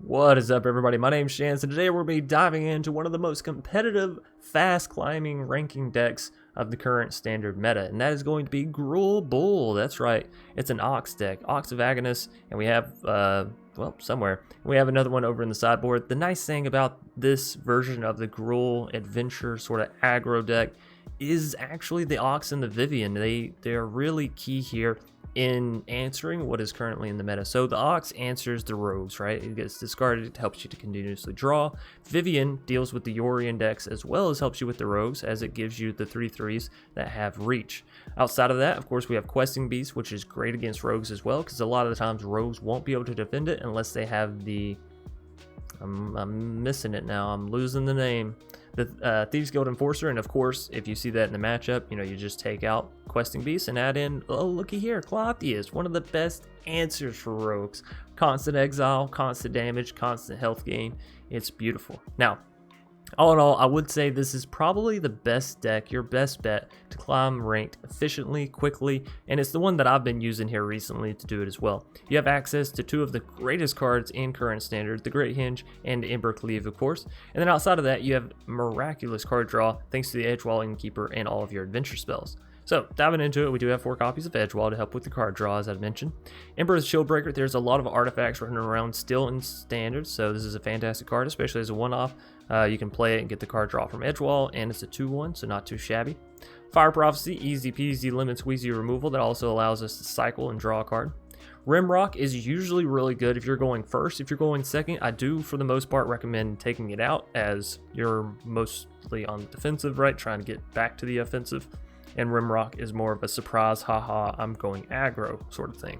What is up, everybody? My name's Gents, and today we're going to be diving into one of the most competitive, fast-climbing ranking decks of the current standard meta, and that is going to be Gruul. That's right, it's an Ox deck, Ox of Agonas, and we have, well, somewhere, we have another one over in the sideboard. The nice thing about this version of the Gruul adventure sort of aggro deck is actually the Ox and the Vivien. They're really key here in answering what is currently in the meta. So the Ox answers the rogues, right? It gets discarded, it helps you to continuously draw. Vivien deals with the Yorion decks as well as helps you with the rogues, as it gives you the 3/3s that have reach. Outside of that, of course, we have Questing Beast, which is great against rogues as well, because a lot of the times rogues won't be able to defend it unless they have the I'm missing it now, I'm losing the name, the Thieves Guild Enforcer. And of course, if you see that in the matchup, you know, you just take out Questing Beast and add in, oh, looky here, Claudius, one of the best answers for rogues. Constant exile, constant damage, constant health gain. It's beautiful. Now, all in all, I would say this is probably the best deck, your best bet to climb ranked efficiently, quickly, and it's the one that I've been using here recently to do it as well. You have access to two of the greatest cards in current standard, the Great Henge and Embercleave, of course, and then outside of that, you have miraculous card draw thanks to the Edgewall Innkeeper and all of your adventure spells. So, diving into it, we do have 4 copies of Edgewall to help with the card draw, as I mentioned. Emperor's Shieldbreaker, there's a lot of artifacts running around still in standard, so this is a fantastic card, especially as a one-off. You can play it and get the card draw from Edgewall, and it's a 2/1, so not too shabby. Fire Prophecy, easy peasy limits Wheezy removal, that also allows us to cycle and draw a card. Rimrock is usually really good if you're going first. If you're going second, I do, for the most part, recommend taking it out, as you're mostly on the defensive, right, trying to get back to the offensive. And Rimrock is more of a surprise, haha, I'm going aggro sort of thing.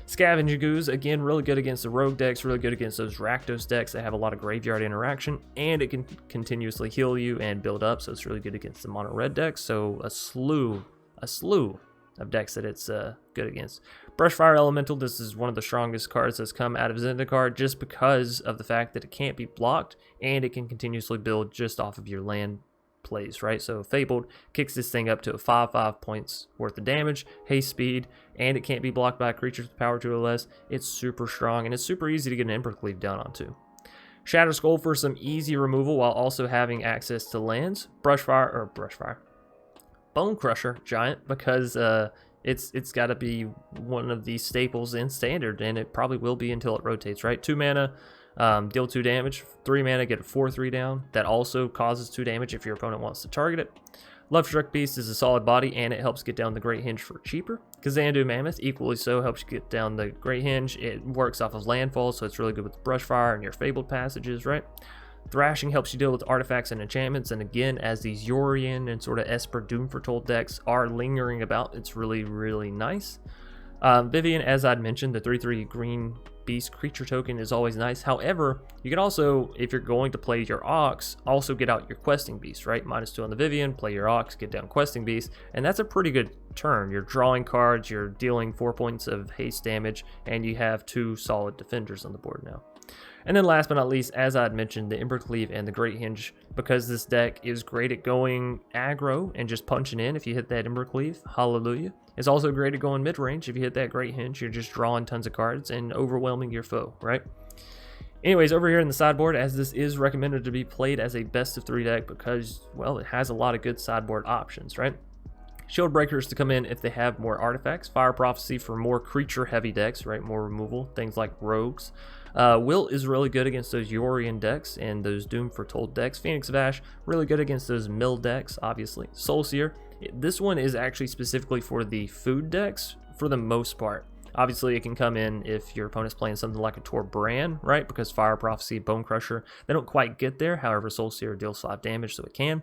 Scavenging Ooze, again, really good against the rogue decks, really good against those Rakdos decks that have a lot of graveyard interaction, and it can continuously heal you and build up, so it's really good against the mono red decks. So a slew of decks that it's good against. Brushfire Elemental, this is one of the strongest cards that's come out of Zendikar, just because of the fact that it can't be blocked, and it can continuously build just off of your land plays, right? So Fabled kicks this thing up to a 5/5 points worth of damage, haste speed, and it can't be blocked by creatures with power 2 or less. It's super strong, and it's super easy to get an Embercleave down onto. Shatterskull for some easy removal while also having access to lands. Bonecrusher Giant, because it's got to be one of the staples in standard, and it probably will be until it rotates, right? 2 mana, deal 2 damage, 3 mana, get a 4/3 down. That also causes 2 damage if your opponent wants to target it. Lovestruck Beast is a solid body, and it helps get down the Great Henge for cheaper. Kazandu Mammoth, equally so, helps you get down the Great Henge. It works off of Landfall, so it's really good with Brushfire and your Fabled passages, right? Thrashing helps you deal with artifacts and enchantments, and again, as these Yorion and sort of Esper Doom Foretold decks are lingering about, it's really, really nice. Vivien, as I'd mentioned, the 3/3 green beast creature token is always nice. However, you can also, if you're going to play your Ox, also get out your Questing Beast, right? -2 on the Vivien, play your Ox, get down Questing Beast, and that's a pretty good turn. You're drawing cards, you're dealing 4 points of haste damage, and you have 2 solid defenders on the board now. And then last but not least, as I'd mentioned, the Embercleave and the Great Henge, because this deck is great at going aggro and just punching in if you hit that Embercleave, hallelujah. It's also great at going mid-range. If you hit that Great Henge, you're just drawing tons of cards and overwhelming your foe, right? Anyways, over here in the sideboard, as this is recommended to be played as a best of 3 deck because, well, it has a lot of good sideboard options, right? Shield Breakers to come in if they have more artifacts. Fire Prophecy for more creature-heavy decks, right? More removal, things like rogues. Wilt is really good against those Yorion decks and those Doom Foretold decks. Phoenix of Ash, really good against those mill decks, obviously. Soulseer, this one is actually specifically for the food decks for the most part. Obviously, it can come in if your opponent's playing something like a Tor Bran, right? Because Fire Prophecy, Bonecrusher, they don't quite get there. However, Soulseer deals 5 damage, so it can.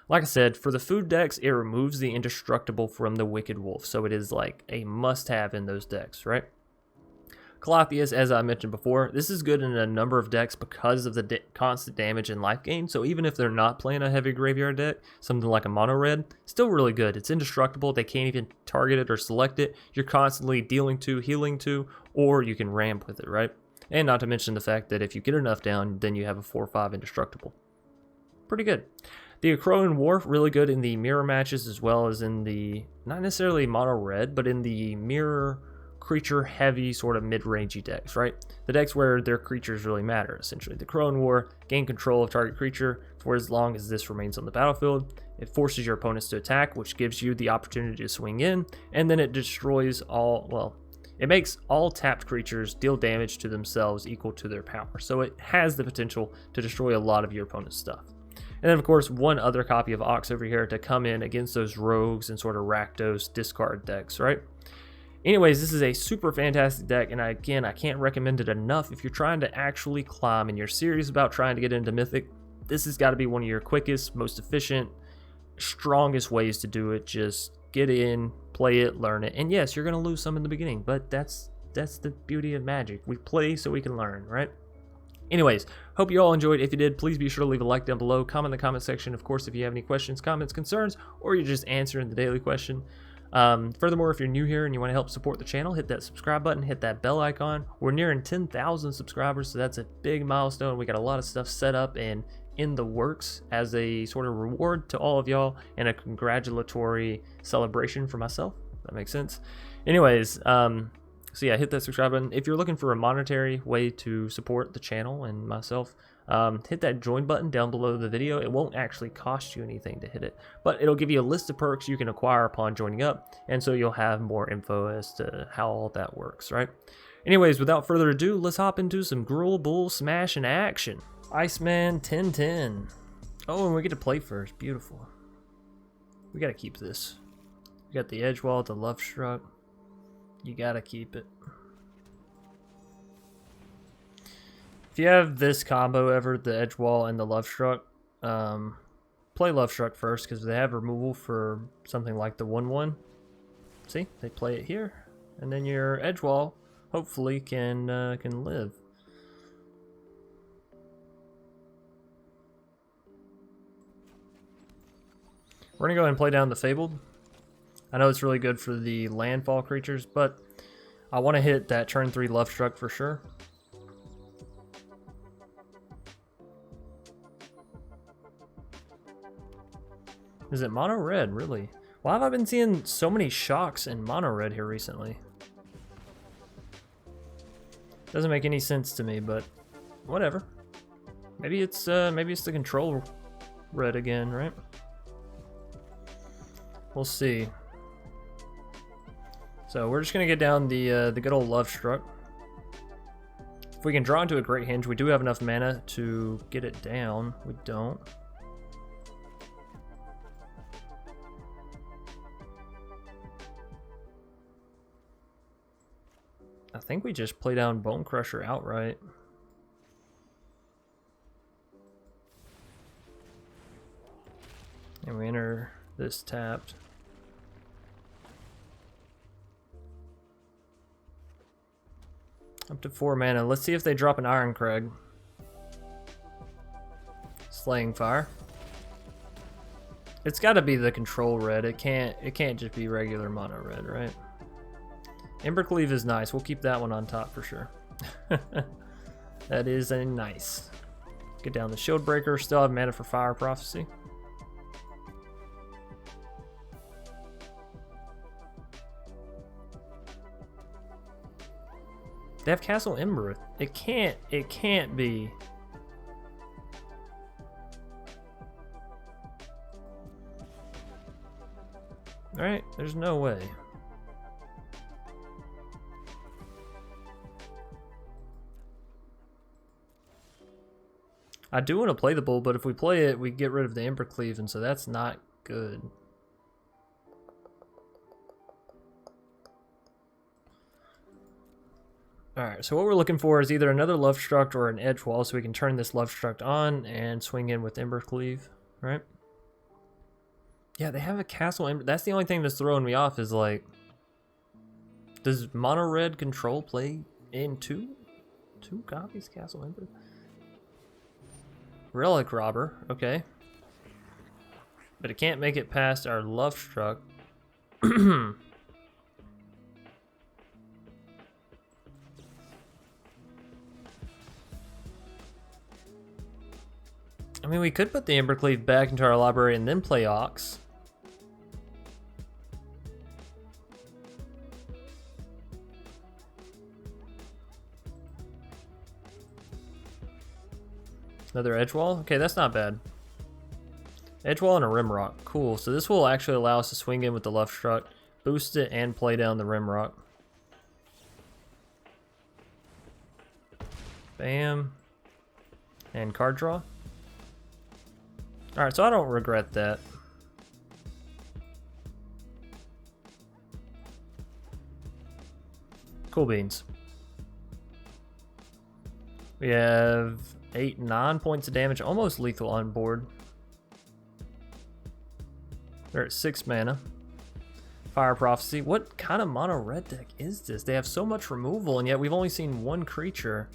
Like I said, for the food decks, it removes the Indestructible from the Wicked Wolf, so it is like a must-have in those decks, right? Claudius, as I mentioned before, this is good in a number of decks because of the constant damage and life gain, so even if they're not playing a heavy graveyard deck, something like a mono red, still really good. It's indestructible, they can't even target it or select it, you're constantly dealing 2, healing 2, or you can ramp with it, right? And not to mention the fact that if you get enough down, then you have a 4/5 indestructible. Pretty good. The Akroan Wharf, really good in the mirror matches as well as in the, not necessarily mono red, but in the mirror creature heavy sort of mid-rangey decks, right? The decks where their creatures really matter, essentially. The Crone War, gain control of target creature for as long as this remains on the battlefield. It forces your opponents to attack, which gives you the opportunity to swing in, and then it destroys all, well, it makes all tapped creatures deal damage to themselves equal to their power. So it has the potential to destroy a lot of your opponent's stuff. And then, of course, one other copy of Ox over here to come in against those rogues and sort of Rakdos discard decks, right? Anyways, this is a super fantastic deck, and again, I can't recommend it enough. If you're trying to actually climb and you're serious about trying to get into Mythic, this has got to be one of your quickest, most efficient, strongest ways to do it. Just get in, play it, learn it. And yes, you're going to lose some in the beginning, but that's the beauty of Magic. We play so we can learn, right? Anyways, hope you all enjoyed. If you did, please be sure to leave a like down below. Comment in the comment section, of course, if you have any questions, comments, concerns, or you're just answering the daily question. Furthermore, if you're new here and you want to help support the channel, hit that subscribe button, hit that bell icon. We're nearing 10,000 subscribers, so that's a big milestone. We got a lot of stuff set up and in the works as a sort of reward to all of y'all and a congratulatory celebration for myself. That makes sense. Anyways, so yeah, hit that subscribe button. If you're looking for a monetary way to support the channel and myself, hit that join button down below the video. It won't actually cost you anything to hit it, but it'll give you a list of perks you can acquire upon joining up, and so you'll have more info as to how all that works, right? Anyways, without further ado, let's hop into some Gruul Bull Smash in action. Iceman 1010. Oh, and we get to play first. Beautiful. We gotta keep this. We got the Edgewall, the Lovestruck. You gotta keep it. If you have this combo ever, the Edgewall and the Lovestruck, play Lovestruck first because they have removal for something like the 1/1. See, they play it here, and then your Edgewall hopefully can live. We're gonna go ahead and play down the Fabled. I know it's really good for the landfall creatures, but I want to hit that turn 3 Lovestruck for sure. Is it mono red, really? Why have I been seeing so many shocks in mono red here recently? Doesn't make any sense to me, but whatever. Maybe it's the control red again, right? We'll see. So we're just gonna get down the good old Lovestruck. If we can draw into a Great Henge, we do have enough mana to get it down. We don't. I think we just play down Bonecrusher outright. And we enter this tapped. Up to 4 mana. Let's see if they drop an Iron Crag. Slaying Fire. It's got to be the control red. It can't just be regular mono red, right? Embercleave is nice. We'll keep that one on top for sure. That is a nice. Get down the Shield Breaker. Still have mana for Fire Prophecy. They have Castle Embereth. It can't be. Alright, there's no way. I do want to play the Bull, but if we play it, we get rid of the Embercleave, and so that's not good. Alright, so what we're looking for is either another Lovestruck or an Edgewall, so we can turn this Lovestruck on and swing in with Embercleave, right? Yeah, they have a Castle Ember. That's the only thing that's throwing me off is like, does Mono Red control play in two copies Castle Ember? Relic Robber, okay. But it can't make it past our Lovestruck. I mean, we could put the Embercleave back into our library and then play Ox. Another edge wall? Okay, that's not bad. Edge wall and a Rimrock. Cool. So this will actually allow us to swing in with the Lovestruck, boost it, and play down the Rimrock. Bam. And card draw. Alright, so I don't regret that. Cool beans. We have 9 points of damage, almost lethal on board. They're at 6 mana. Fire Prophecy. What kind of mono red deck is this? They have so much removal, and yet we've only seen one creature.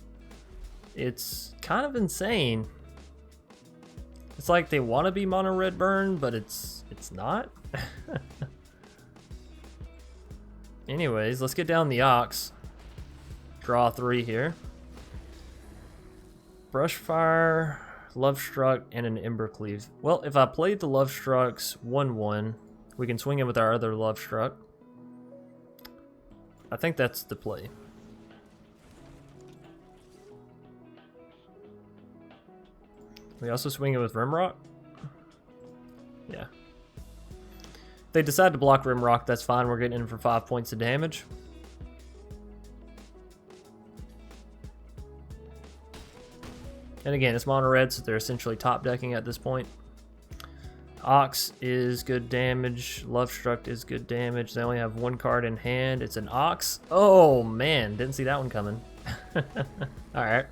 It's kind of insane. It's like they want to be mono red burn, but it's not. Anyways, let's get down the Ox. Draw 3 here. Brushfire, Lovestruck, and an Embercleave. Well, if I played the Lovestrucks 1/1, we can swing in with our other Lovestruck. I think that's the play. We also swing it with Rimrock? Yeah. If they decide to block Rimrock, that's fine. We're getting in for 5 points of damage. And again, it's mono red, so they're essentially top decking at this point. Ox is good damage. Lovestruck is good damage. They only have one card in hand. It's an Ox. Oh man, didn't see that one coming. Alright.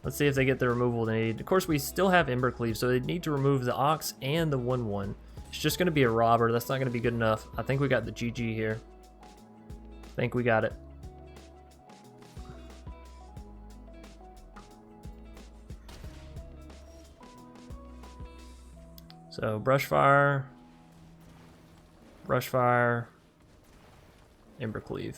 Let's see if they get the removal they need. Of course, we still have Embercleave, so they need to remove the Ox and the 1/1. It's just going to be a robber. That's not going to be good enough. I think we got the GG here. I think we got it. So, Brushfire, Embercleave.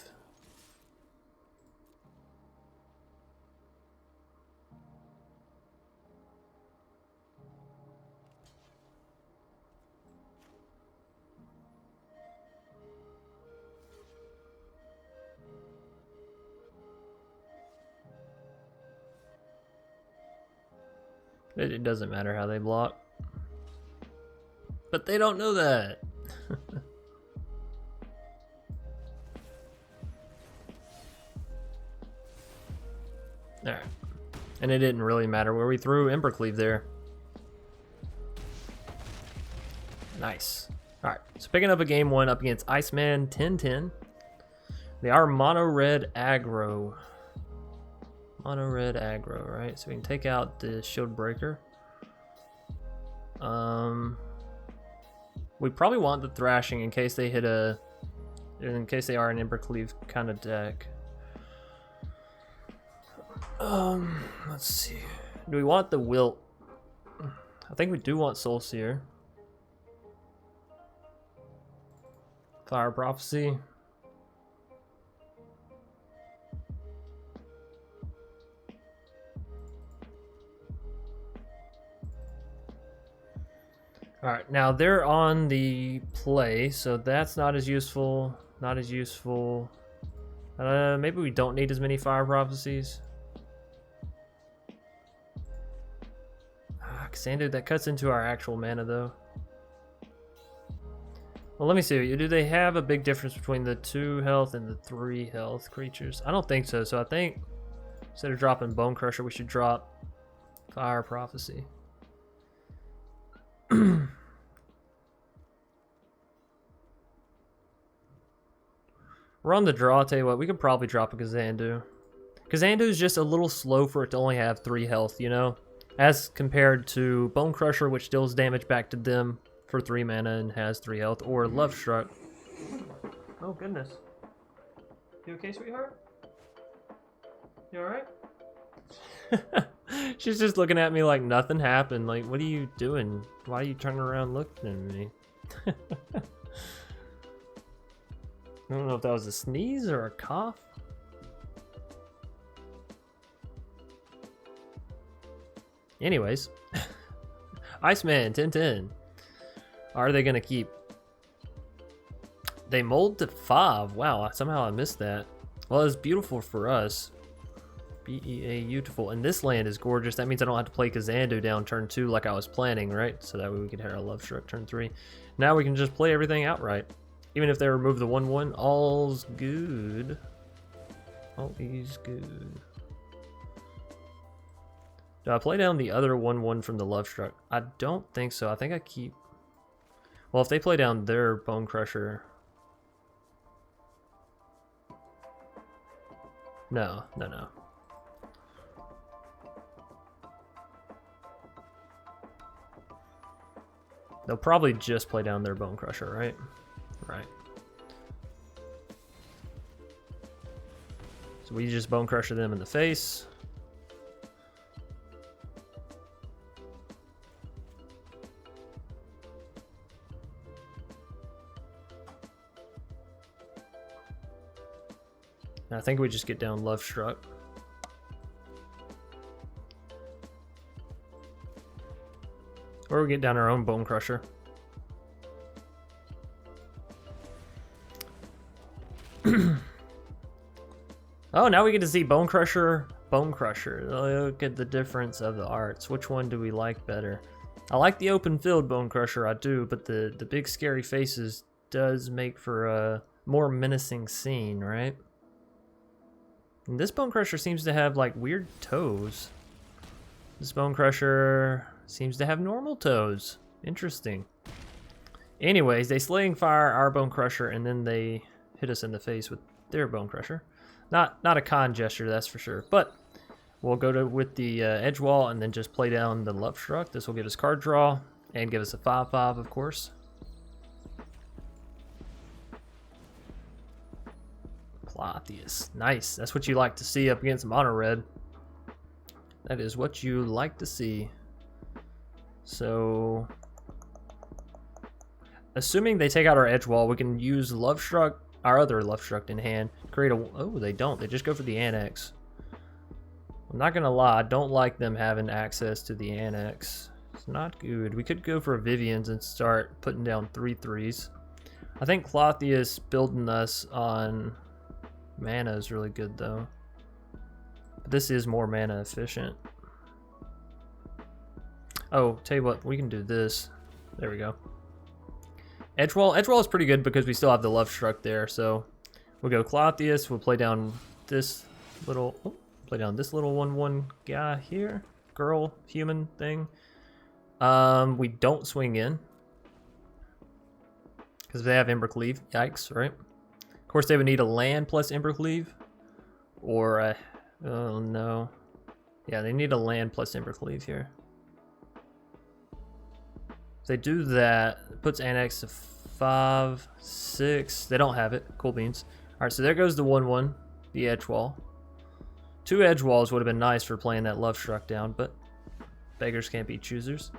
It doesn't matter how they block. But they don't know that. Alright. And it didn't really matter where we threw Embercleave there. Nice. Alright, so picking up a game 1 up against Iceman 10-10. They are mono red aggro. Mono red aggro, right? So we can take out the shield breaker. We probably want the Thrashing in case they hit a, in case they are an Embercleave kind of deck. Let's see. Do we want the Wilt? I think we do want Soulseer. Fire Prophecy. Alright, now they're on the play, so that's not as useful. Not as useful. Maybe we don't need as many Fire Prophecies. Kazandu, that cuts into our actual mana though. Well, let me see. Do they have a big difference between the 2 health and the 3 health creatures? I don't think so. So I think instead of dropping Bonecrusher, we should drop Fire Prophecy. We're on the draw. I'll tell you what, we could probably drop a Kazandu. Kazandu is just a little slow for it to only have 3 health, you know? As compared to Bonecrusher, which deals damage back to them for 3 mana and has 3 health, or Lovestruck. Oh goodness. You okay, sweetheart? You alright? She's just looking at me like nothing happened. Like, what are you doing? Why are you turning around looking at me? I don't know if that was a sneeze or a cough. Anyways, Iceman 10-10. Are they gonna keep? They mold to 5. Wow, somehow I missed that. Well, it's beautiful for us. Beautiful. And this land is gorgeous. That means I don't have to play Kazandu down turn 2 like I was planning, right? So that way we could hit our Lovestruck turn 3. Now we can just play everything outright. Even if they remove the 1/1, all's good. All is good. Do I play down the other 1/1 from the Lovestruck? I don't think so. I think I keep... Well, if they play down their Bonecrusher... No. They'll probably just play down their Bonecrusher, right? Right. So we just Bonecrusher them in the face. I think we just get down Lovestruck. Or we get down our own Bonecrusher. Oh, now we get to see Bonecrusher. Look at the difference of the arts. Which one do we like better? I like the open field Bonecrusher, I do, but the big scary faces does make for a more menacing scene, right? And this Bonecrusher seems to have like weird toes. This Bonecrusher seems to have normal toes. Interesting. Anyways, they Slaying Fire our Bonecrusher and then they hit us in the face with their Bonecrusher. Not a con gesture, that's for sure. But we'll go with the edge wall and then just play down the Lovestruck. This will give us card draw and give us a 5/5, of course. Clothius. Nice. That's what you like to see up against mono red. That is what you like to see. So, assuming they take out our edge wall, we can use Lovestruck, our other Lovestruck in hand, create a... Oh, they don't. They just go for the Annex. I'm not going to lie. I don't like them having access to the Annex. It's not good. We could go for Vivien's and start putting down 3/3s. I think Clothius building us on... Mana is really good though. But this is more mana efficient. Oh, tell you what, we can do this. There we go. Edgewall is pretty good because we still have the Lovestruck there. So we'll go Clothius. We'll play down this little, play down this little 1/1 guy here, girl, human thing. We don't swing in because they have Embercleave. Yikes, right? Of course, they would need a land plus Embercleave, or a, oh no, yeah, they need a land plus Embercleave here. If they do that, it puts Annex to 5, 6. They don't have it. Cool beans. All right, so there goes the 1/1, the edge wall. 2 edge walls would have been nice for playing that Lovestruck down, but beggars can't be choosers.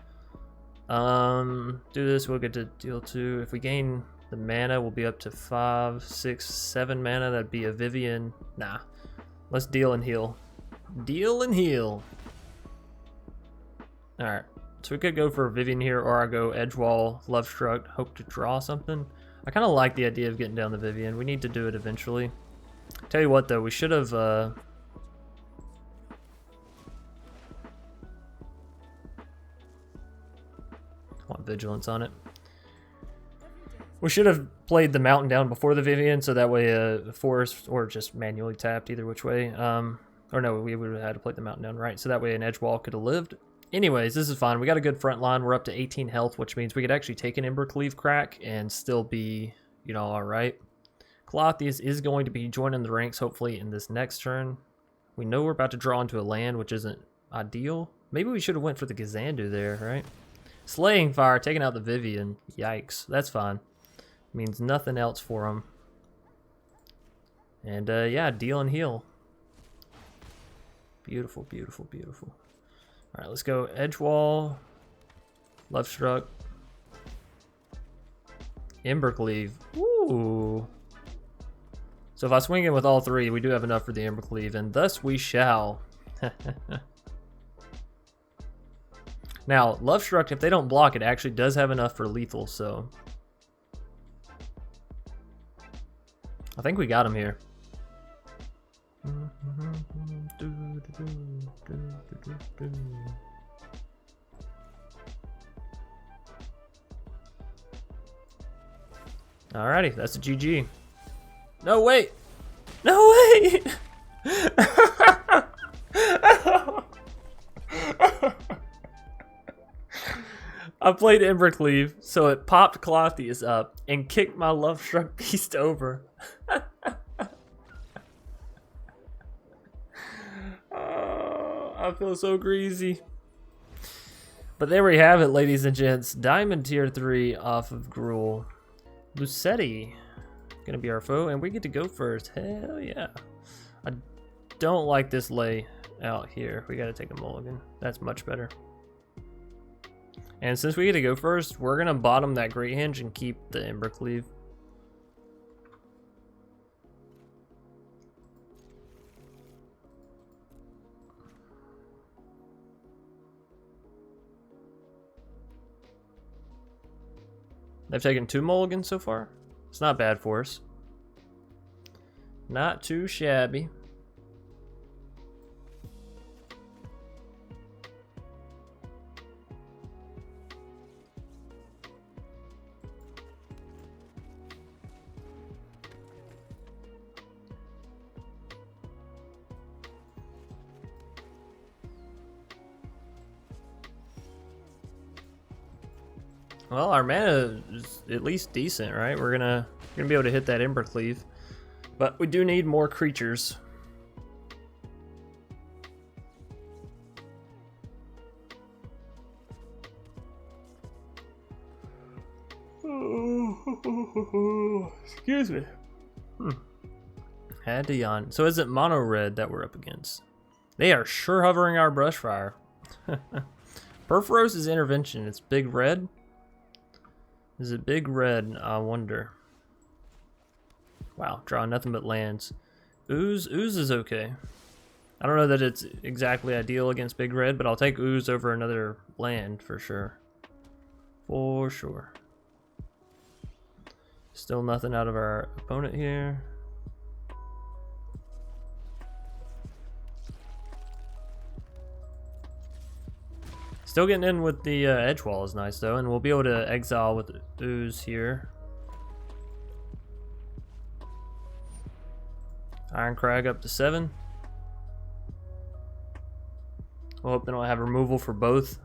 Do this, we'll get to deal 2. If we gain the mana, we'll be up to 5, 6, 7 mana. That'd be a Vivien. Nah, let's deal and heal. Deal and heal. All right. So we could go for a Vivien here, or I go Edgewall, Lovestruck, hope to draw something. I kind of like the idea of getting down the Vivien. We need to do it eventually. Tell you what though, we should have... want Vigilance on it. We should have played the Mountain down before the Vivien, so that way Forest, or just manually tapped, either which way. Or no, we would have had to play the Mountain down, right? So that way an Edgewall could have lived. Anyways, this is fine. We got a good front line. We're up to 18 health, which means we could actually take an Embercleave crack and still be, you know, all right. Clothius is going to be joining the ranks, hopefully, in this next turn. We know we're about to draw into a land, which isn't ideal. Maybe we should have went for the Kazandu there, right? Slaying Fire, taking out the Vivien. Yikes. That's fine. Means nothing else for him. And, yeah, deal and heal. Beautiful, beautiful, beautiful. All right, let's go Edgewall, Lovestruck, Embercleave. Ooh. So if I swing in with all 3, we do have enough for the Embercleave, and thus we shall. Now, Lovestruck, if they don't block it, actually does have enough for lethal, so I think we got him here. Alrighty, that's a GG. No, wait! No, wait! I played Embercleave, so it popped Clothius up and kicked my Lovestruck Beast over. Oh, I feel so greasy. But there we have it, ladies and gents. Diamond tier 3 off of Gruul. Lucetti gonna be our foe, and we get to go first. Hell yeah. I don't like this lay out here. We gotta take a mulligan. That's much better. And since we get to go first, we're gonna bottom that Great Henge and keep the Embercleave. They've taken 2 mulligans so far. It's not bad for us. Not too shabby. Well, our mana is at least decent, right? We're gonna be able to hit that Embercleave, but we do need more creatures. Excuse me. Had to yawn. So is it mono red that we're up against? They are sure hovering our Brushfire. Perforos' intervention. It's big red. Is it big red? I wonder. Wow, drawing nothing but lands. Ooze is okay. I don't know that it's exactly ideal against big red, but I'll take Ooze over another land for sure. For sure. Still nothing out of our opponent here. Still getting in with the edge wall is nice though, and we'll be able to exile with Ooze here. Iron Crag up to 7. We'll hope they don't have removal for both.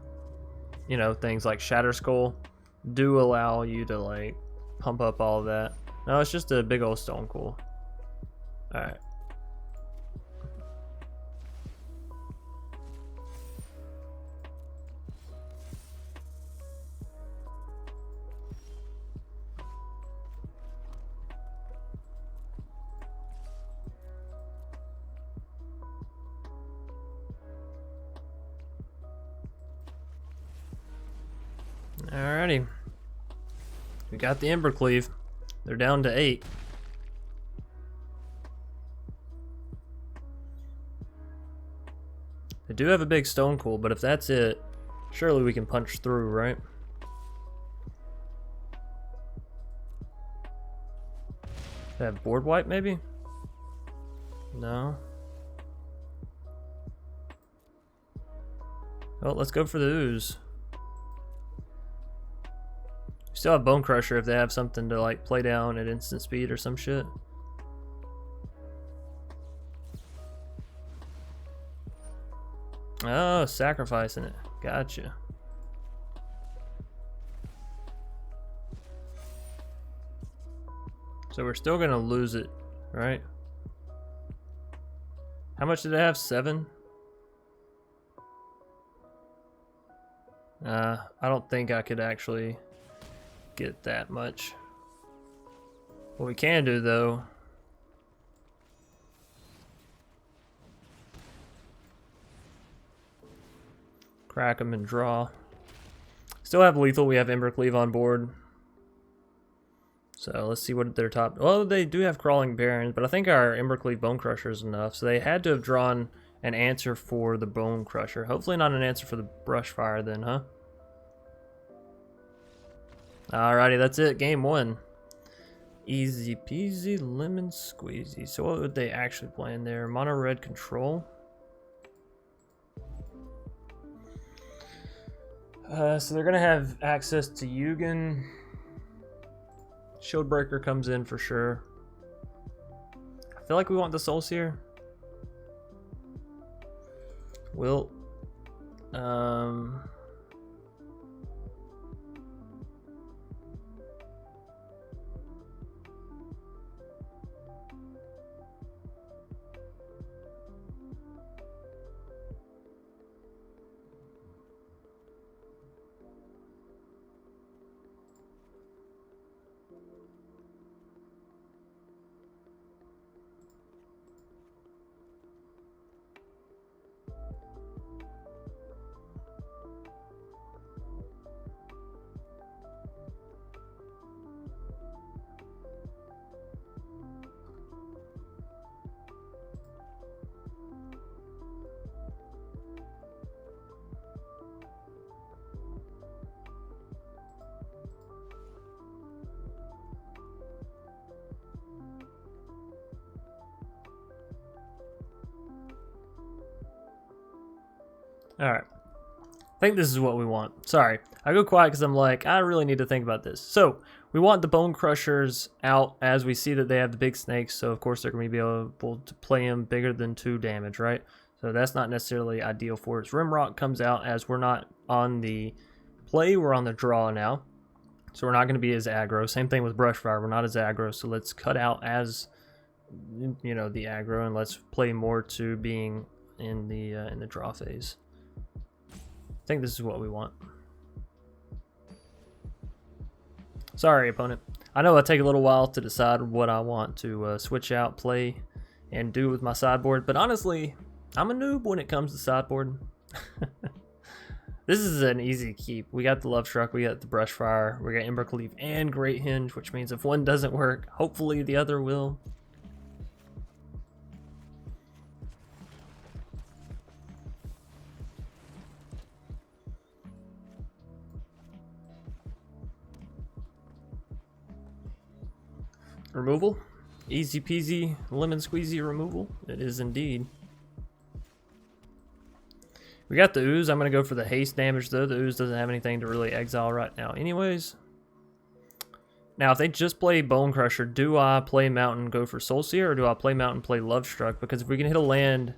You know, things like Shatterskull do allow you to like pump up all of that. No, it's just a big old stone cool. Alright. Alrighty. We got the Embercleave. They're down to 8. They do have a big stone cool, but if that's it, surely we can punch through, right? They have board wipe maybe? No. Well, let's go for the Ooze. Still have Bonecrusher if they have something to like play down at instant speed or some shit. Oh, sacrificing it. Gotcha. So we're still gonna lose it, right? How much did it have? 7? I don't think I could actually get that much. What we can do though, crack them and draw. Still have lethal. We have Embercleave on board, so let's see what their top. Well, they do have Crawling Barrens, but I think our Embercleave Bonecrusher is enough, so they had to have drawn an answer for the Bonecrusher. Hopefully not an answer for the Brushfire then, huh? Alrighty, that's it. Game 1. Easy peasy lemon squeezy. So what would they actually play in there? Mono red control. So they're gonna have access to Yugen. Shieldbreaker comes in for sure. I feel like we want the Soul Seer. Will. Alright. I think this is what we want. Sorry. I go quiet because I'm like, I really need to think about this. So, we want the Bonecrushers out as we see that they have the big snakes. So, of course, they're going to be able to play them bigger than 2 damage, right? So, that's not necessarily ideal for us. Rimrock comes out as we're not on the play. We're on the draw now. So, we're not going to be as aggro. Same thing with Brushfire. We're not as aggro. So, let's cut out as, you know, the aggro. And let's play more to being in the draw phase. I think this is what we want. Sorry, opponent. I know it'll take a little while to decide what I want to switch out, play, and do with my sideboard, but honestly, I'm a noob when it comes to sideboard. This is an easy keep. We got the Lovestruck, we got the Brushfire, we got Embercleave and Great Henge, which means if one doesn't work, hopefully the other will. Removal. Easy peasy lemon squeezy removal. It is indeed. We got the Ooze. I'm going to go for the haste damage though. The Ooze doesn't have anything to really exile right now anyways. Now if they just play Bonecrusher, do I play Mountain, go for Soul Seer, or do I play Mountain, play Lovestruck? Because if we can hit a land,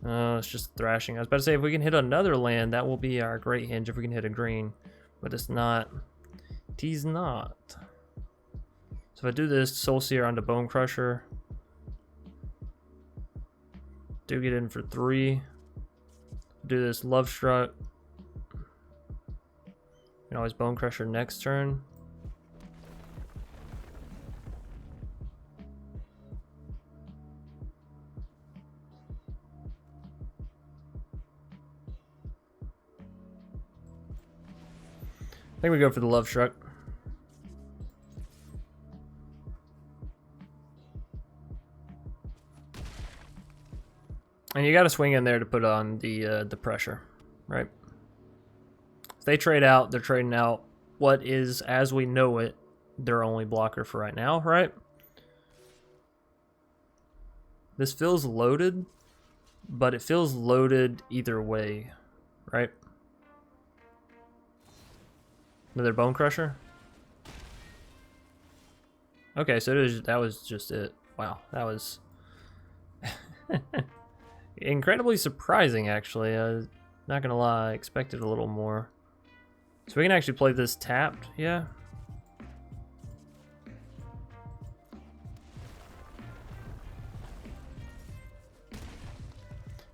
it's just Thrashing. I was about to say if we can hit another land, that will be our Great Henge if we can hit a green. But it's not. It's not. So if I do this Soul Seer onto Bonecrusher, do get in for 3. Do this Lovestruck. You can always Bonecrusher next turn. I think we go for the Lovestruck. And you got to swing in there to put on the pressure, right? If they trade out, they're trading out what is, as we know it, their only blocker for right now, right? This feels loaded, but it feels loaded either way, right? Another Bonecrusher. Okay, so that was just it. Wow, that was incredibly surprising, actually. Not gonna lie, I expected a little more. So we can actually play this tapped, yeah.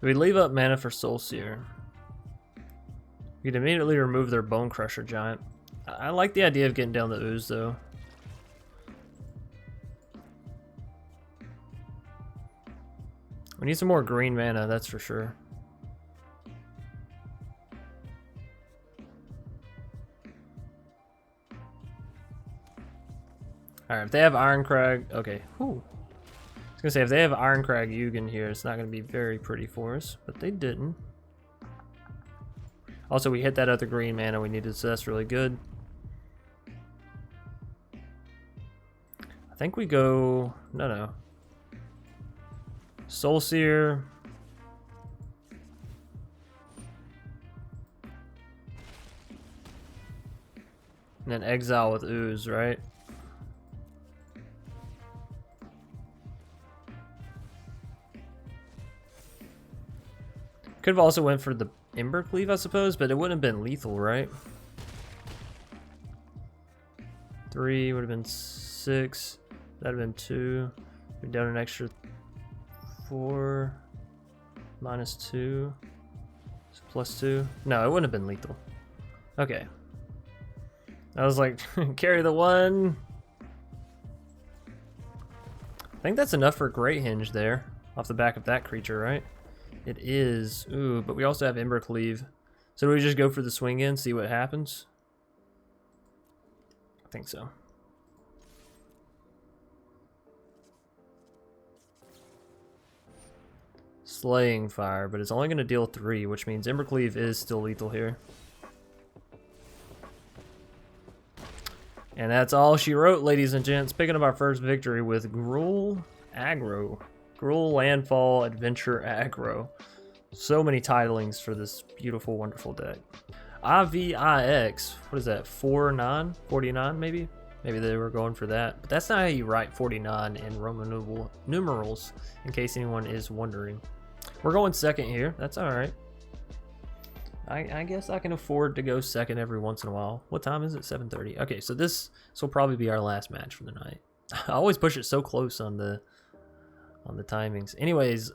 We leave up mana for Soul Seer. We can immediately remove their Bonecrusher Giant. I like the idea of getting down the Ooze, though. We need some more green mana, that's for sure. Alright, if they have Ironcrag, okay. Whew. I was gonna say, if they have Ironcrag Yugen here, it's not gonna be very pretty for us, but they didn't. Also, we hit that other green mana we needed, so that's really good. I I think we go... No. Soul Seer. And then Exile with Ooze, right? Could have also went for the Embercleave, I suppose, but it wouldn't have been lethal, right? 3 would have been 6. That'd have been 2. We've done an extra 4. -2. So +2. No, it wouldn't have been lethal. Okay. I was like, carry the 1. I think that's enough for Great Henge there, off the back of that creature, right? It is. Ooh, but we also have Embercleave. So do we just go for the swing in, see what happens? I think so. Slaying Fire, but it's only going to deal 3, which means Embercleave is still lethal here. And that's all she wrote, ladies and gents. Picking up our first victory with Gruul Aggro. Gruul Landfall Adventure Aggro. So many titlings for this beautiful, wonderful deck. IVIX, what is that, 49 maybe? Maybe they were going for that. But that's not how you write 49 in Roman numerals, in case anyone is wondering. We're going second here, that's alright. I guess I can afford to go second every once in a while. What time is it? 7:30. Okay, so this will probably be our last match for the night. I always push it so close on the timings. Anyways,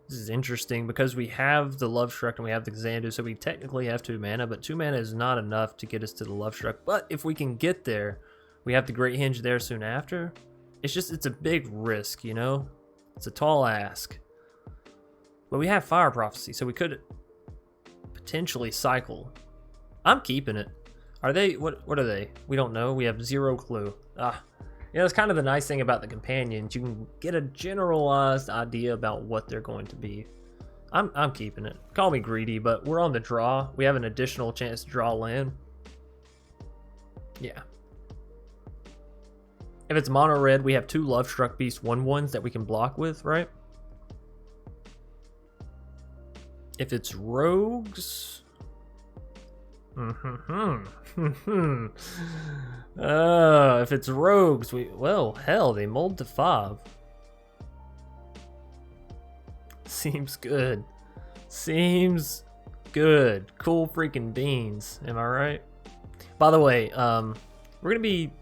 this is interesting because we have the Lovestruck and we have the Kazandu, so we technically have 2 mana, but 2 mana is not enough to get us to the Lovestruck. But if we can get there, we have the Great Henge there soon after. It's a big risk, you know? It's a tall ask. But we have Fire Prophecy, so we could potentially cycle. I'm keeping it. Are they, what are they? We don't know, we have 0 clue. You know, it's kind of the nice thing about the companions. You can get a generalized idea about what they're going to be. I'm keeping it. Call me greedy, but we're on the draw. We have an additional chance to draw land. Yeah. If it's mono red, we have 2 Lovestruck Beast 1/1s that we can block with, right? If it's rogues, if it's rogues, well, hell, they mold to 5. Seems good. Seems good. Cool freaking beans. Am I right? By the way, we're gonna be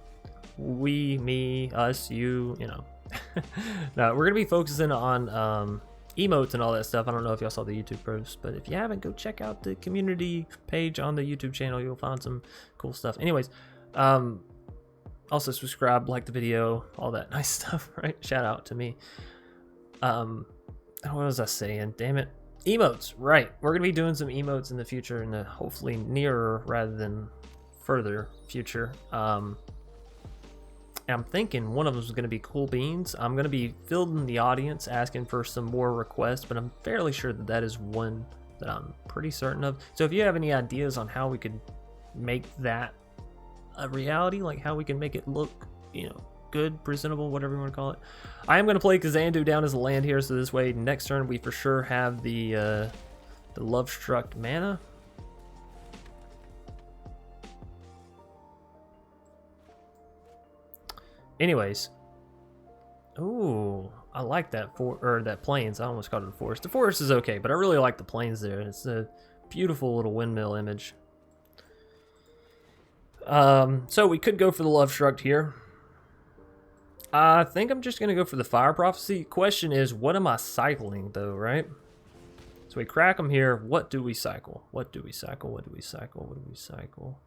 we, me, us, you know. No, we're gonna be focusing on emotes and all that stuff. I don't know if y'all saw the YouTube post, but if you haven't, go check out the community page on the YouTube channel. You'll find some cool stuff. Anyways, also subscribe, like the video, all that nice stuff, right? Shout out to me. What was I saying? Damn it. Emotes, right. We're gonna be doing some emotes in the future, in the hopefully nearer rather than further future. I'm thinking one of them is going to be Cool Beans. I'm going to be fielding the audience, asking for some more requests, but I'm fairly sure that that is one that I'm pretty certain of. So if you have any ideas on how we could make that a reality, like how we can make it look, you know, good, presentable, whatever you want to call it. I am going to play Kazandu down as a land here, so this way next turn we for sure have the Lovestruck mana. Anyways, ooh, I like that that plains. I almost called it the forest. The forest is okay, but I really like the plains there. It's a beautiful little windmill image. So we could go for the Lovestruck here. I think I'm just gonna go for the Fire Prophecy. Question is, what am I cycling though, right? So we crack them here. What do we cycle? What do we cycle? What do we cycle? What do we cycle?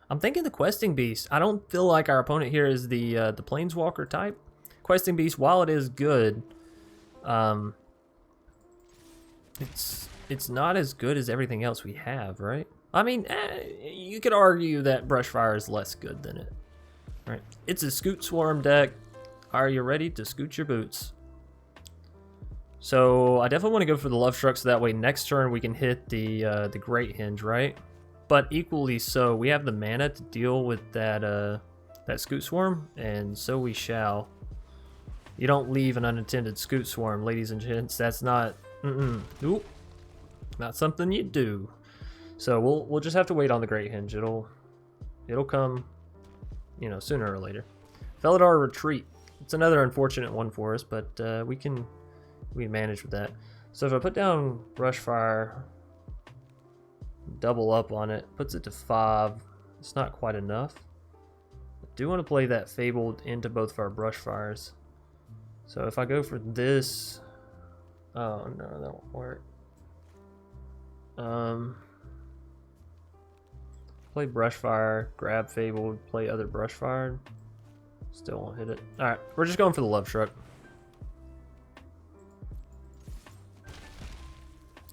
I'm thinking the Questing Beast. I don't feel like our opponent here is the Planeswalker type. Questing Beast, while it is good, it's not as good as everything else we have, right? I mean, you could argue that Brushfire is less good than it, right? It's a Scoot Swarm deck. Are you ready to scoot your boots? So I definitely want to go for the Lovestruck, so that way next turn we can hit the Great Henge, right? But equally so, we have the mana to deal with that that Scoot Swarm, and so we shall. You don't leave an unattended Scoot Swarm, ladies and gents. That's not, nope, not something you do. So we'll just have to wait on the Great Henge. It'll come, you know, sooner or later. Felidar Retreat. It's another unfortunate one for us, but we can manage with that. So if I put down Brushfire, double up on it, puts it to 5. It's not quite enough. I do want to play that Fabled into both of our Brushfires. So if I go for this, oh no, that won't work. Play Brushfire, grab Fabled, play other Brushfire. Still won't hit it. Alright, we're just going for the Lovestruck.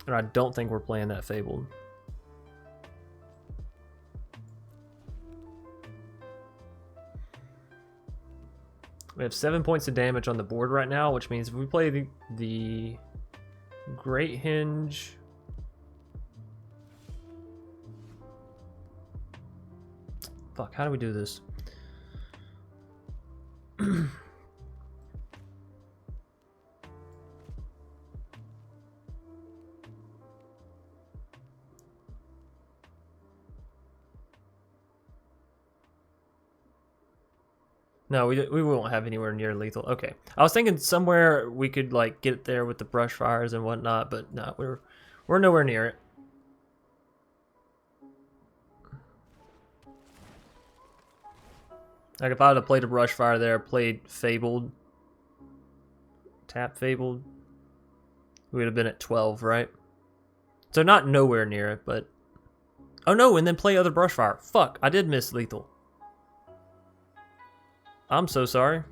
And I don't think we're playing that Fabled. We have 7 points of damage on the board right now, which means if we play the Great Henge, fuck, how do we do this? No, we won't have anywhere near lethal. Okay, I was thinking somewhere we could like get there with the Brushfires and whatnot, but no, we're nowhere near it. Like if I would have played a Brushfire there, played Fabled, tap Fabled, we would have been at 12, right? So not nowhere near it, but oh no, and then play other Brushfire. Fuck, I did miss lethal. I'm so sorry.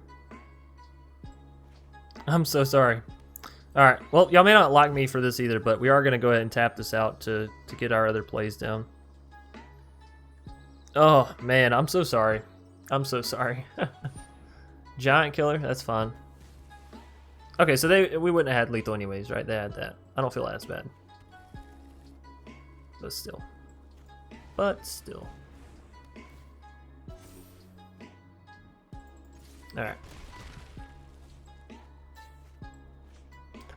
I'm so sorry. Alright, well, y'all may not like me for this either, but we are going to go ahead and tap this out to get our other plays down. Oh, man, I'm so sorry. I'm so sorry. Giant Killer, that's fine. Okay, so we wouldn't have had lethal anyways, right? They had that. I don't feel as bad. But still. Alright.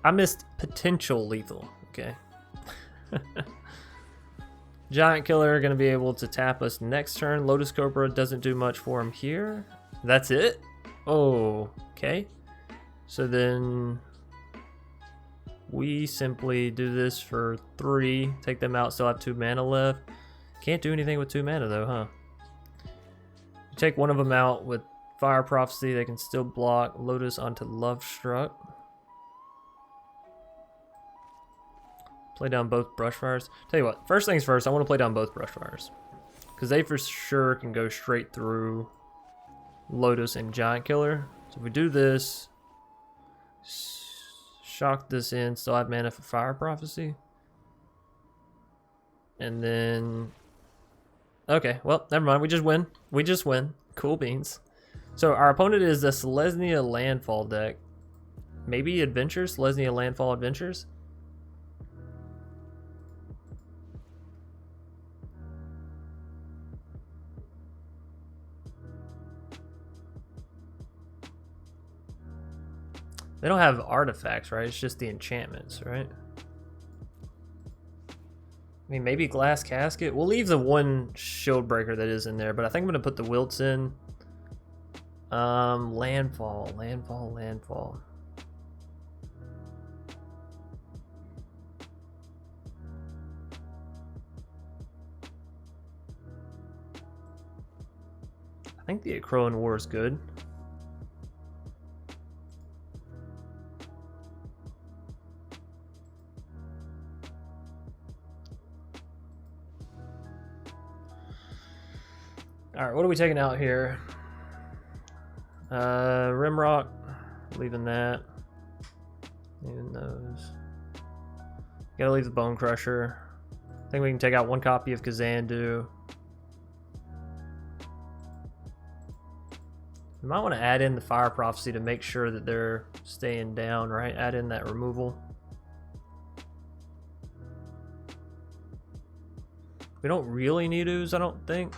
I missed potential lethal. Okay. Giant Killer going to be able to tap us next turn. Lotus Cobra doesn't do much for him here. That's it? Oh, okay. So then we simply do this for 3. Take them out, still have 2 mana left. Can't do anything with 2 mana though, huh? You take one of them out with Fire Prophecy, they can still block. Lotus onto Lovestruck. Play down both Brushfires. Tell you what, first things first, I want to play down both Brushfires. Because they for sure can go straight through Lotus and Giant Killer. So if we do this, shock this in, still have mana for Fire Prophecy. And then, okay, well, never mind, we just win. We just win. Cool beans. So our opponent is the Selesnya Landfall deck. Maybe Adventures? Selesnya Landfall Adventures? They don't have artifacts, right? It's just the enchantments, right? I mean, maybe Glass Casket. We'll leave the one shield breaker that is in there, but I think I'm gonna put the wilts in. Landfall. I think the Crowan War is good. Alright, what are we taking out here? Rimrock, leaving that. Leaving those. Gotta leave the Bonecrusher. I think we can take out 1 copy of Kazandu. We might want to add in the Fire Prophecy to make sure that they're staying down, right? Add in that removal. We don't really need Ooze, I don't think.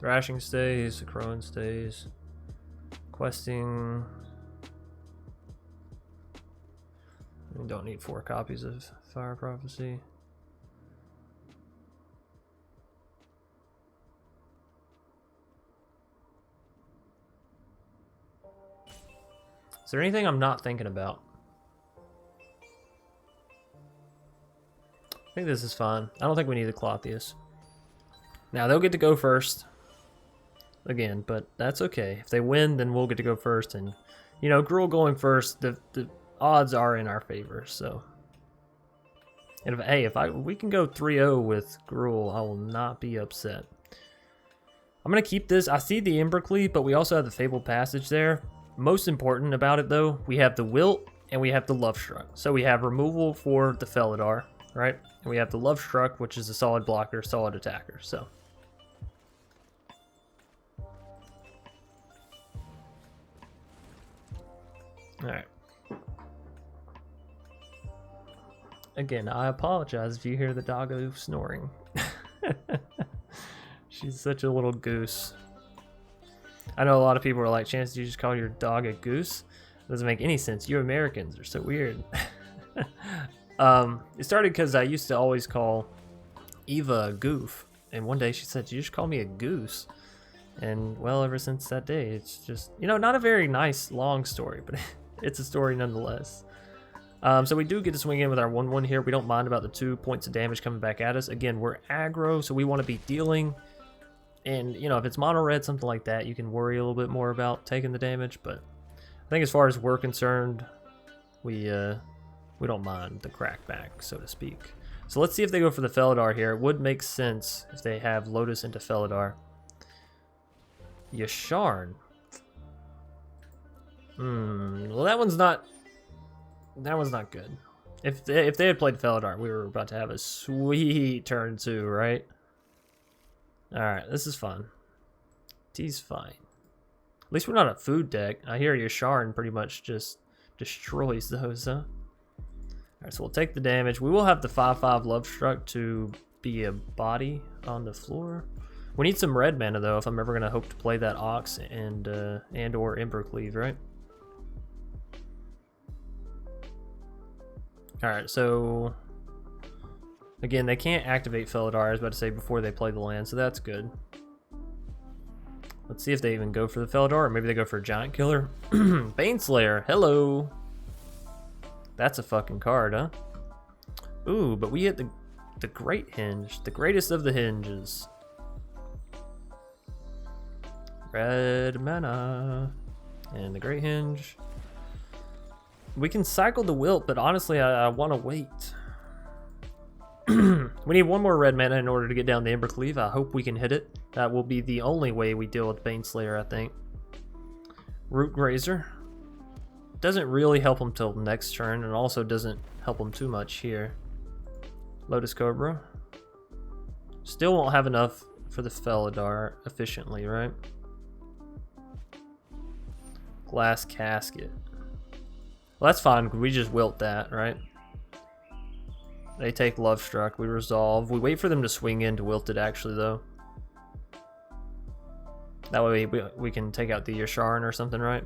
Thrashing stays, Crone stays. Questing. We don't need 4 copies of Fire Prophecy. Is there anything I'm not thinking about? I think this is fine. I don't think we need the Clothius. Now, they'll get to go first. Again, but that's okay. If they win, then we'll get to go first. And, you know, Gruul going first, the odds are in our favor, so. And if we can go 3-0 with Gruul, I will not be upset. I'm going to keep this. I see the Embercleave, but we also have the Fabled Passage there. Most important about it, though, we have the Wilt and we have the Lovestruck. So we have removal for the Felidar, right? And we have the Lovestruck, which is a solid blocker, solid attacker, so. Alright. Again, I apologize if you hear the doggo snoring. She's such a little goose. I know a lot of people are like, Chance, did you just call your dog a goose? It doesn't make any sense. You Americans are so weird. It started because I used to always call Eva a goof. And one day she said, you just call me a goose. And, well, ever since that day, it's just, you know, not a very nice, long story, but it's a story nonetheless. So we do get to swing in with our 1-1 here. We don't mind about the 2 points of damage coming back at us. Again, we're aggro, so we want to be dealing. And, you know, if it's mono red, something like that, you can worry a little bit more about taking the damage. But I think as far as we're concerned, we don't mind the crackback, so to speak. So let's see if they go for the Felidar here. It would make sense if they have Lotus into Felidar. Yasharn. Well, that one's not good. If they had played Felidar, we were about to have a sweet turn 2, right? Alright, this is fun. T's fine. At least we're not a food deck. I hear Yasharn pretty much just destroys those, huh? Alright, so we'll take the damage. We will have the 5/5 Lovestruck to be a body on the floor. We need some red mana, though, if I'm ever going to hope to play that Ox and or Embercleave, right? Alright, so again, they can't activate Felidar, I was about to say, before they play the land, so that's good. Let's see if they even go for the Felidar, or maybe they go for a Giant Killer. Baneslayer, hello! That's a fucking card, huh? Ooh, but we hit the Great Henge, the greatest of the Henges. Red mana. And the Great Henge. We can cycle the Wilt, but honestly, I want to wait. We need 1 more red mana in order to get down the Embercleave. I hope we can hit it. That will be the only way we deal with Baneslayer, I think. Root Grazer. Doesn't really help him till next turn, and also doesn't help him too much here. Lotus Cobra. Still won't have enough for the Felidar efficiently, right? Glass Casket. Well, that's fine. We just wilt that, right? They take Lovestruck. We resolve. We wait for them to swing in to wilt it, actually, though. That way we can take out the Yasharn or something, right?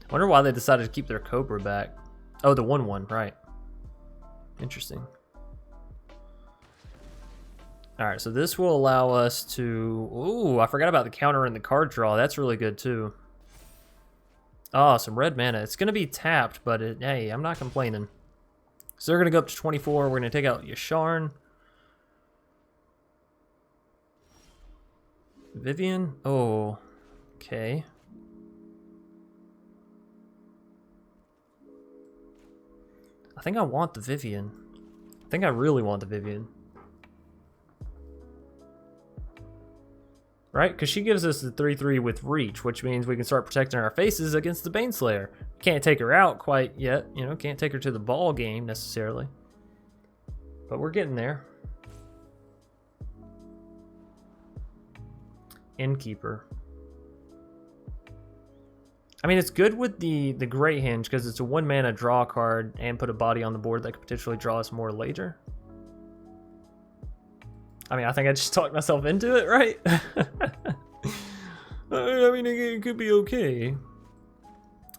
I wonder why they decided to keep their Cobra back. Oh, the 1/1, right. Interesting. Alright, so this will allow us to... Ooh, I forgot about the counter and the card draw. That's really good, too. Oh, some red mana. It's going to be tapped, but hey, I'm not complaining. So they're going to go up to 24. We're going to take out Yasharn. Vivien? Oh, okay. I think I want the Vivien. I think I really want the Vivien. Right? Because she gives us the 3/3 with reach, which means we can start protecting our faces against the Baneslayer. Can't take her out quite yet, you know, can't take her to the ball game necessarily. But we're getting there. Innkeeper. I mean, it's good with the Great Henge because it's a 1 mana draw card and put a body on the board that could potentially draw us more later. I mean, I think I just talked myself into it, right? I mean, it could be okay.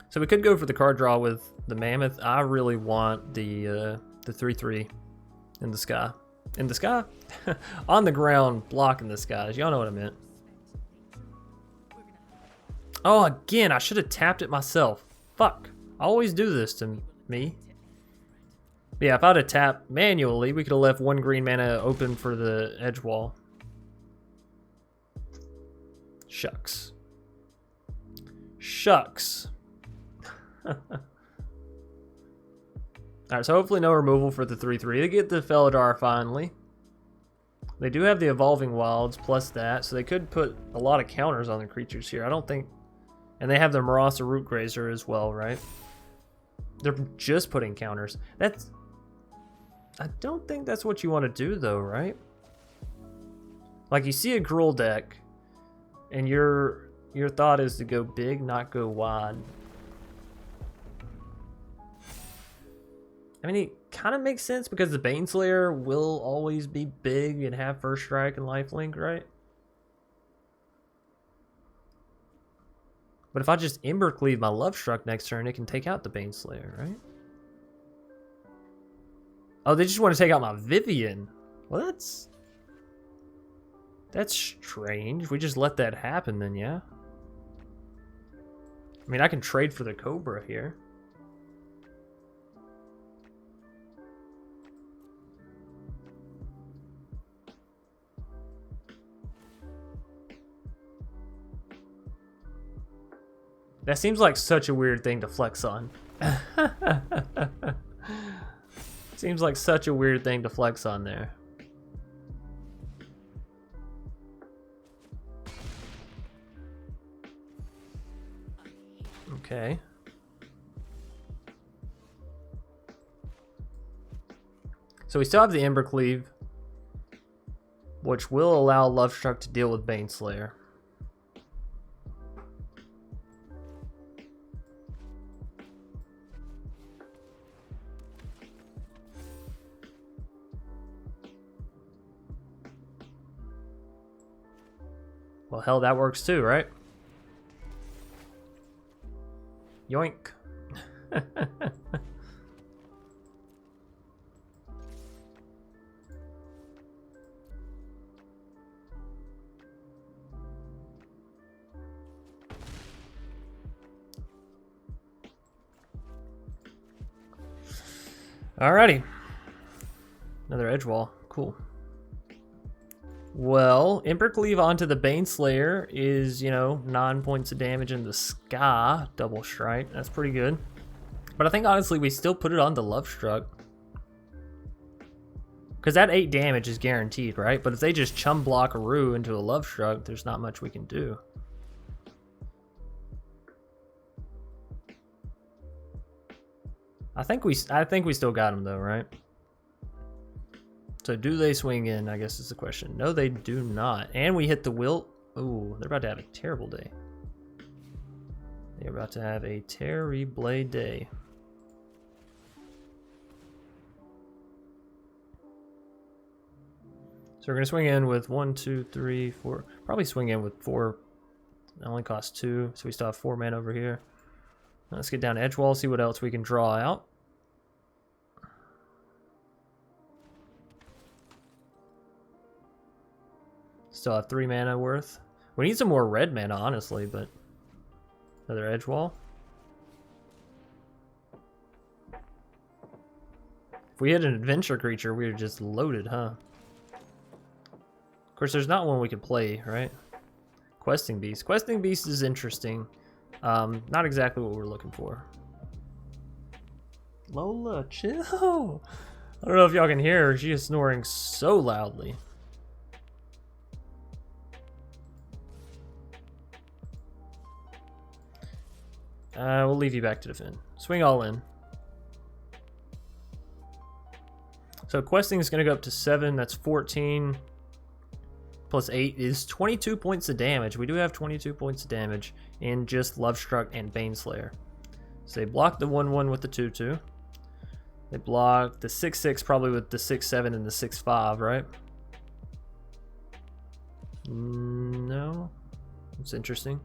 So we could go for the card draw with the Mammoth. I really want the 3/3 in the sky. In the sky? On the ground, blocking the skies. Y'all know what I meant. Oh, again, I should have tapped it myself. Fuck. I always do this to me. Yeah, if I'd have tapped manually, we could have left 1 green mana open for the edge wall. Shucks. Shucks. Alright, so hopefully no removal for the 3/3. They get the Felidar finally. They do have the Evolving Wilds plus that, so they could put a lot of counters on the creatures here. I don't think... And they have the Marasa Rootgrazer as well, right? They're just putting counters. That's... I don't think that's what you want to do, though, right? Like, you see a Gruul deck, and your thought is to go big, not go wide. I mean, it kind of makes sense because the Baneslayer will always be big and have first strike and lifelink, right? But if I just Embercleave my Lovestruck next turn, it can take out the Baneslayer, right? Oh, they just want to take out my Vivien. Well, that's strange. We just let that happen then, yeah? I mean, I can trade for the Cobra here. That seems like such a weird thing to flex on. Seems like such a weird thing to flex on there. Okay. So we still have the Embercleave, which will allow Lovestruck to deal with Baneslayer. Well, hell, that works too, right? Yoink. Alrighty. Another edge wall. Cool. Well, Embercleave onto the Baneslayer is, you know, 9 points of damage in the sky. Double strike. That's pretty good. But I think, honestly, we still put it on the Lovestruck. Because that 8 damage is guaranteed, right? But if they just chum block a Rue into a Lovestruck, there's not much we can do. I think we still got him, though, right? So do they swing in, I guess is the question. No, they do not. And we hit the Wilt. Ooh, they're about to have a terrible day. They're about to have a terrible day. So we're going to swing in with 1, 2, 3, 4. Probably swing in with 4. It only costs 2, so we still have 4 mana over here. Let's get down to edge wall, see what else we can draw out. Still have 3 mana worth. We need some more red mana, honestly, but another edge wall. If we hit an adventure creature, we're just loaded, huh? Of course, there's not one we could play, right? Questing Beast. Questing Beast is interesting. Not exactly what we're looking for. Lola, chill. I don't know if y'all can hear her. She is snoring so loudly. We'll leave you back to defend. Swing all in. So questing is going to go up to 7. That's 14. plus 8 is 22 points of damage. We do have 22 points of damage in just Lovestruck and Baneslayer. So they block the 1/1 with the 2/2. They block the 6/6 probably with the 6/7 and the 6/5, right? No. That's interesting.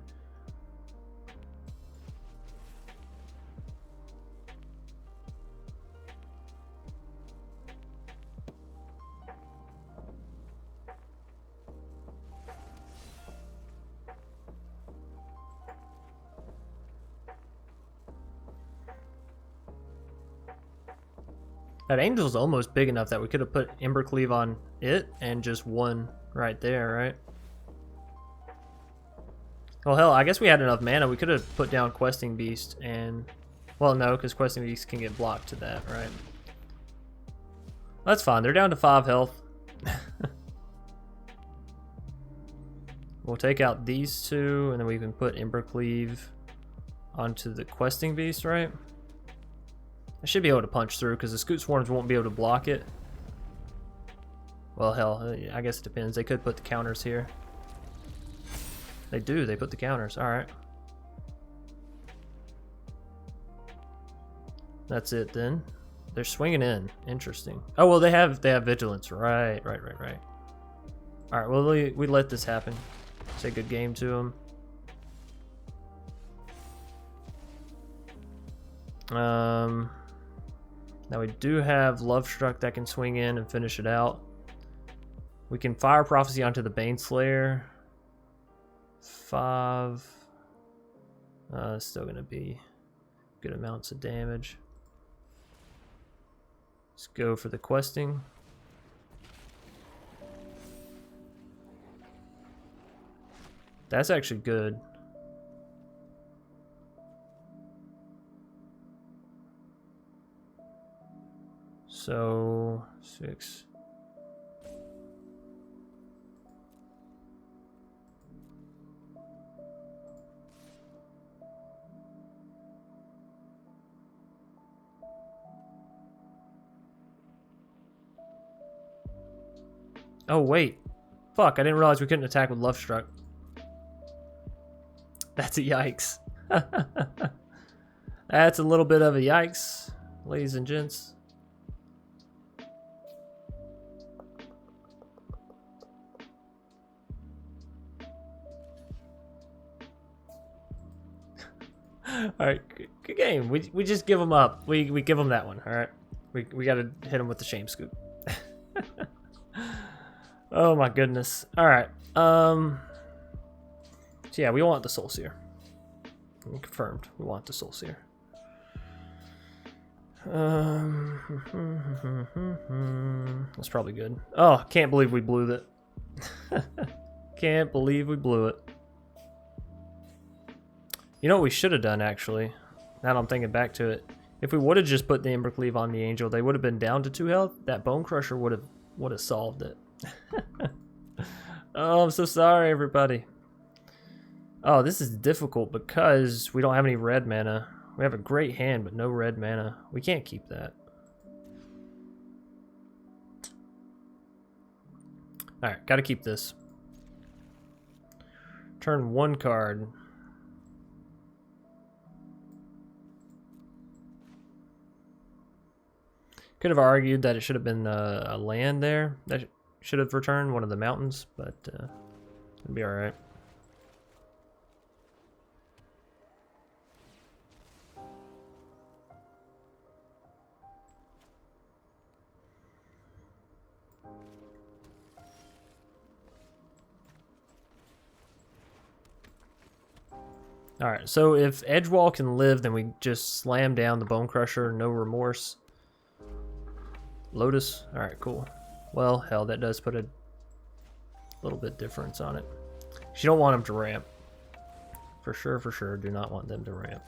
That Angel's almost big enough that we could have put Embercleave on it and just won right there, right? Well, hell, I guess we had enough mana. We could have put down Questing Beast and... Well, no, because Questing Beast can get blocked to that, right? That's fine. They're down to 5 health. We'll take out these two, and then we can put Embercleave onto the Questing Beast, right? I should be able to punch through because the Scoot Swarms won't be able to block it. Well, hell, I guess it depends. They could put the counters here. They do. They put the counters. All right. That's it then. They're swinging in. Interesting. Oh well, they have vigilance. Right. All right. Well, we let this happen. Say good game to them. Now we do have Lovestruck that can swing in and finish it out. We can Fire Prophecy onto the Baneslayer. 5. Still gonna be good amounts of damage. Let's go for the questing. That's actually good. So 6. Oh wait, fuck! I didn't realize we couldn't attack with Lovestruck. That's a yikes. That's a little bit of a yikes, ladies and gents. All right, good game. We just give them up. We give them that one. All right, we got to hit them with the shame scoop. Oh my goodness. All right. So yeah, we want the Soul Seer. Confirmed. We want the Soul Seer. That's probably good. Oh, can't believe we blew that. Can't believe we blew it. You know what we should have done, actually? Now that I'm thinking back to it. If we would have just put the Embercleave on the Angel, they would have been down to 2 health. That Bonecrusher would have solved it. Oh, I'm so sorry, everybody. Oh, this is difficult because we don't have any red mana. We have a great hand, but no red mana. We can't keep that. Alright, gotta keep this. Turn 1 card. Could have argued that it should have been a land there. That should have returned one of the mountains, but it'll be alright. Alright, so if Edgewall can live, then we just slam down the Bonecrusher, no remorse. Lotus? Alright, cool. Well, hell, that does put a little bit difference on it. You don't want them to ramp. For sure, do not want them to ramp.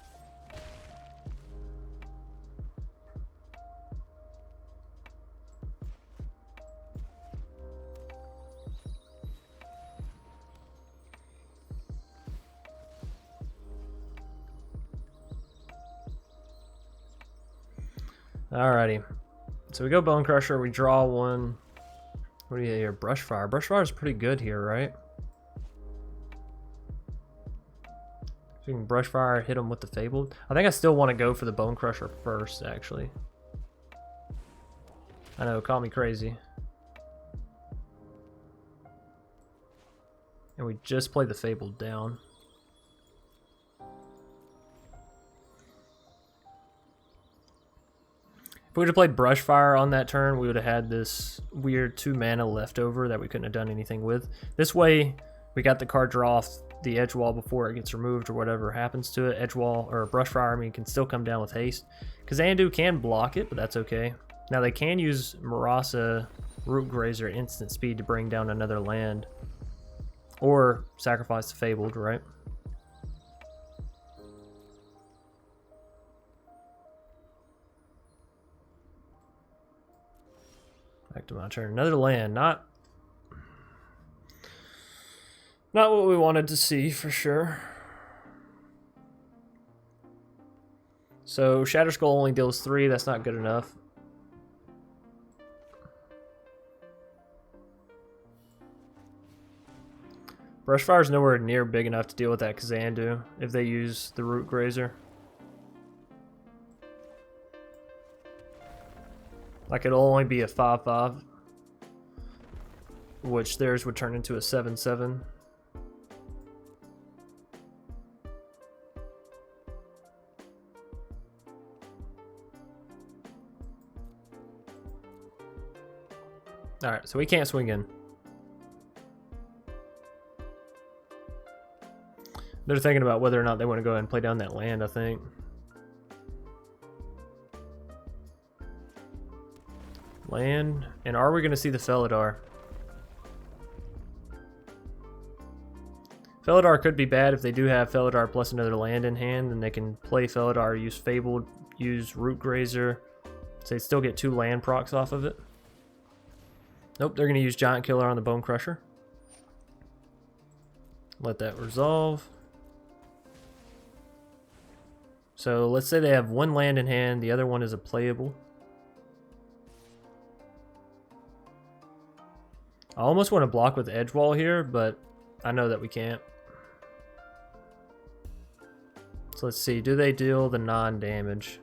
Alrighty. So we go Bonecrusher, we draw 1. What do you hear? Brushfire. Brushfire is pretty good here, right? So you can Brushfire, hit him with the Fabled. I think I still want to go for the Bonecrusher first, actually. I know, call me crazy. And we just played the Fabled down. If we would have played Brushfire on that turn, we would have had this weird 2 mana left over that we couldn't have done anything with. This way, we got the card draw off the edge wall before it gets removed or whatever happens to it. Edge wall, or Brushfire, I mean, can still come down with haste. Kazandu can block it, but that's okay. Now they can use Marasa Root Grazer at instant speed to bring down another land. Or sacrifice the Fabled, right? Back to my turn. Another land. Not what we wanted to see, for sure. So Shatterskull only deals 3. That's not good enough. Brushfire is nowhere near big enough to deal with that Kazandu if they use the Root Grazer. Like, it'll only be a 5/5, which theirs would turn into a 7/7. Alright, so we can't swing in. They're thinking about whether or not they want to go ahead and play down that land, I think. Land. And are we going to see the Felidar? Felidar could be bad if they do have Felidar plus another land in hand. Then they can play Felidar, use Fabled, use Root Grazer. So they still get 2 land procs off of it. Nope, they're going to use Giant Killer on the Bonecrusher. Let that resolve. So let's say they have 1 land in hand, the other one is a playable. I almost want to block with Edge Wall here, but I know that we can't. So let's see, do they deal the non-damage?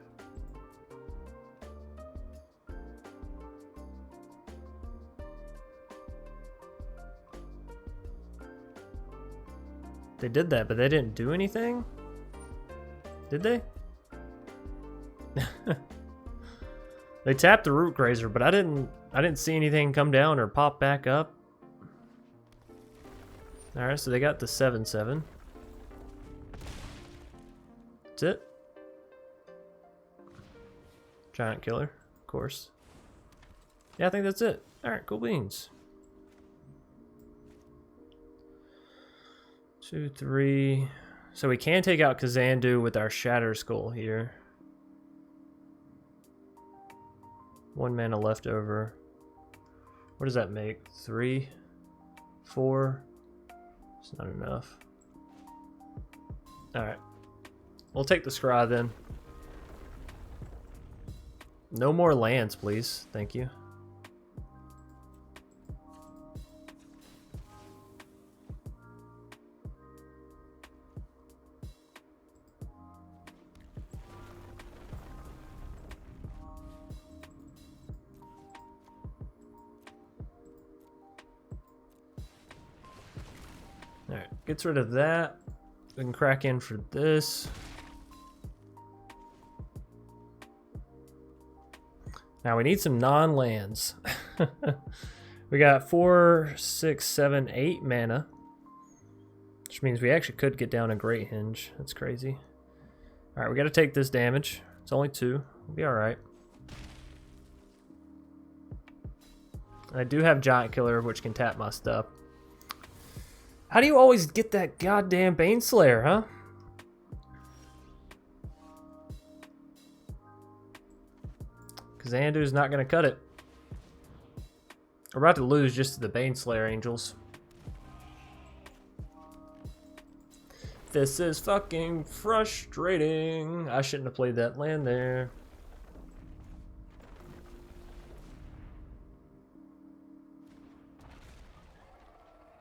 They did that, but they didn't do anything? Did they? They tapped the Root Grazer, but I didn't see anything come down or pop back up. Alright, so they got the 7/7. That's it. Giant Killer, of course. Yeah, I think that's it. Alright, cool beans. 2, 3. So we can take out Kazandu with our Shatterskull here. 1 mana left over. What does that make? 3? 4? It's not enough. Alright. We'll take the Scry then. No more lands, please. Thank you. Alright, gets rid of that. We can crack in for this. Now we need some non-lands. We got 4, 6, 7, 8 mana. Which means we actually could get down a Great Henge. That's crazy. Alright, we gotta take this damage. It's only 2. We'll be alright. I do have Giant Killer, which can tap my stuff. How do you always get that goddamn Baneslayer, huh? Kazandu's not gonna cut it. We're about to lose just to the Baneslayer Angels. This is fucking frustrating. I shouldn't have played that land there.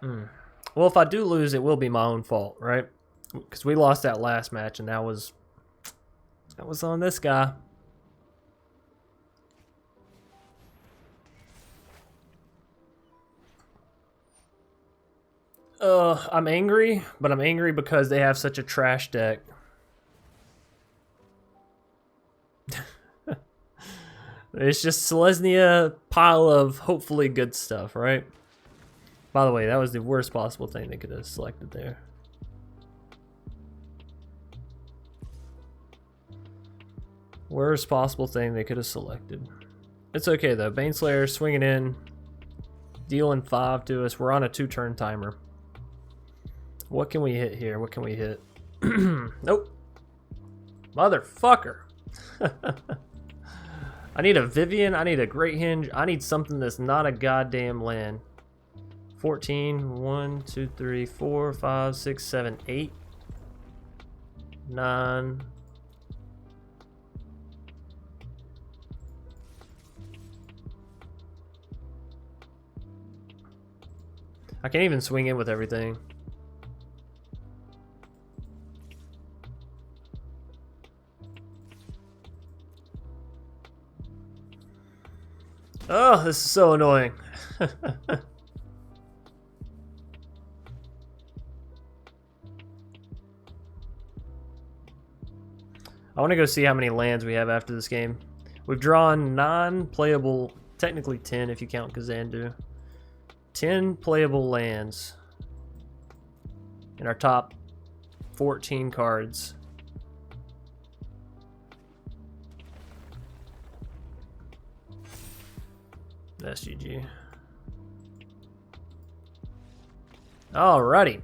Well, if I do lose, it will be my own fault, right? Because we lost that last match, and that was on this guy. I'm angry, but I'm angry because they have such a trash deck. It's just Selesnya pile of hopefully good stuff, right? By the way, that was the worst possible thing they could have selected there. Worst possible thing they could have selected. It's okay though. Baneslayer swinging in, dealing 5 to us. We're on a 2-turn timer. What can we hit here? What can we hit? Nope. Motherfucker. I need a Vivien. I need a Great Henge. I need something that's not a goddamn land. 14. 1, 2, 3, 4, 5, 6, 7, 8. 9. I can't even swing in with everything. Oh, this is so annoying. I want to go see how many lands we have after this game. We've drawn 9 playable, technically 10 if you count Kazandu. 10 playable lands in our top 14 cards. That's GG. Alrighty.